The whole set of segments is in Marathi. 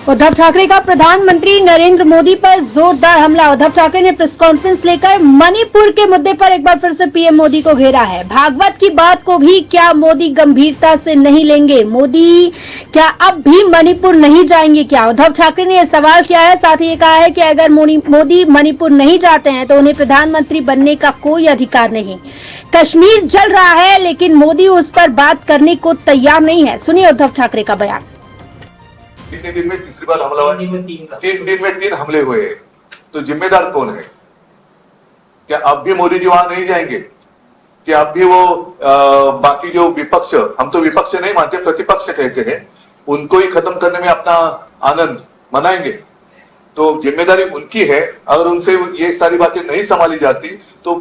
उद्धव ठाकरे का प्रधानमंत्री नरेंद्र मोदी पर जोरदार हमला। उद्धव ठाकरे ने प्रेस कॉन्फ्रेंस लेकर मणिपुर के मुद्दे पर एक बार फिर से पीएम मोदी को घेरा है। भागवत की बात को भी क्या मोदी गंभीरता से नहीं लेंगे? मोदी क्या अब भी मणिपुर नहीं जाएंगे क्या? उद्धव ठाकरे ने यह सवाल किया है। साथ ही ये कहा है कि अगर मोदी मणिपुर नहीं जाते हैं तो उन्हें प्रधानमंत्री बनने का कोई अधिकार नहीं। कश्मीर जल रहा है लेकिन मोदी उस पर बात करने को तैयार नहीं है। सुनिए उद्धव ठाकरे का बयान। कितने दिन में तीसरी बार हमला हुआ? 3 दिन में 3 हमले हुए हैं। तो जिम्मेदार कौन है? क्या अब भी मोदी जी वहां नहीं जाएंगे? क्या अब भी वो बाकी जो विपक्ष, हम तो विपक्ष नहीं मानते, प्रतिपक्ष कहते हैं, उनको ही खत्म करने में अपना आनंद मनाएंगे? तो जिम्मेदारी उनकी है। अगर उनसे ये सारी बातें नहीं संभाली जाती तो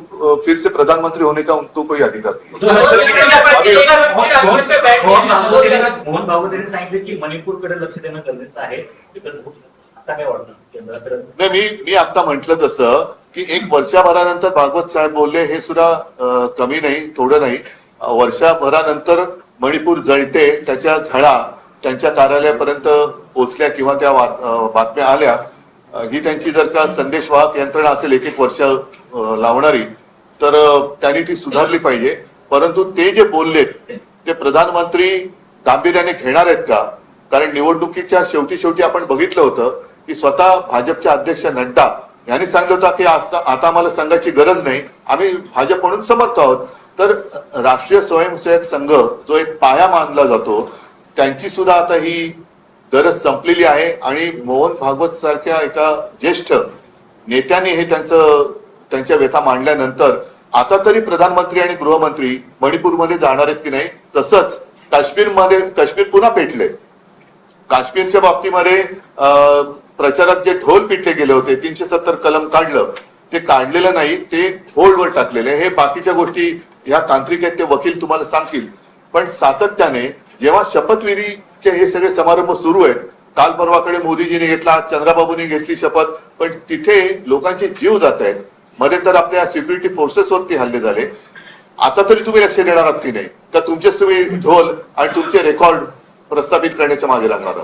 फिर से प्रधानमंत्री होने का उनको कोई अधिकार नहीं। मोहन भागवत यांनी सांगितले की मणिपूरकडे लक्ष देणं गरजेचं आहे. आता काय वाटतं? नाही, मी आता म्हटलं तसं की एक वर्षभरानंतर भागवत साहेब बोलले हे सुद्धा कमी नाही, थोडं नाही. वर्षभरानंतर मणिपूर जळते, त्याच्या झळा त्यांच्या कार्यालयापर्यंत पोहोचल्या किंवा त्या बातम्या आल्या, ही त्यांची जर का संदेशवाहक यंत्रणा असेल एक वर्ष लावणारी, तर त्यांनी ती सुधारली पाहिजे. परंतु ते जे बोललेत ते प्रधानमंत्री गांभीर्याने घेणार आहेत का? कारण निवडणुकीच्या शेवटी आपण बघितलं होतं की स्वतः भाजपचे अध्यक्ष नड्डा यांनी सांगितलं होतं की आता आम्हाला संघाची गरज नाही, आम्ही भाजप म्हणून समर्थ आहोत. तर राष्ट्रीय स्वयंसेवक संघ जो एक पाया मानला जातो, त्यांची सुद्धा आता ही गरज संपलेली आहे. आणि मोहन भागवत सारख्या एका ज्येष्ठ नेत्यांनी हे त्यांच्या व्यथा मांडल्यानंतर आता तरी प्रधानमंत्री आणि गृहमंत्री मणिपूरमध्ये जाणार आहेत की नाही? तसंच काश्मीर पुन्हा पेटले. काश्मीरच्या बाबतीमध्ये प्रचारक जे ढोल पिटले गेले होते, 370 कलम काढलं, ते काढलेलं नाही, ते होल्डवर टाकलेले. हे बाकीच्या गोष्टी ह्या तांत्रिक आहेत, ते वकील तुम्हाला सांगतील. पण सातत्याने जेव्हा शपथविधीचे हे सगळे समारंभ सुरू आहेत, काल परवाकडे मोदीजीने घेतला, चंद्राबाबूंनी घेतली शपथ, पण तिथे लोकांचे जीव जात आहेत. मध्ये तर आपल्या सिक्युरिटी फोर्सेसवरती हल्ले झाले. आता तरी तुम्ही लक्ष देणार आहात की नाही? का तुमचेच तुम्ही ढोल आणि तुमचे रेकॉर्ड प्रस्थापित करण्याच्या मागे लागणार?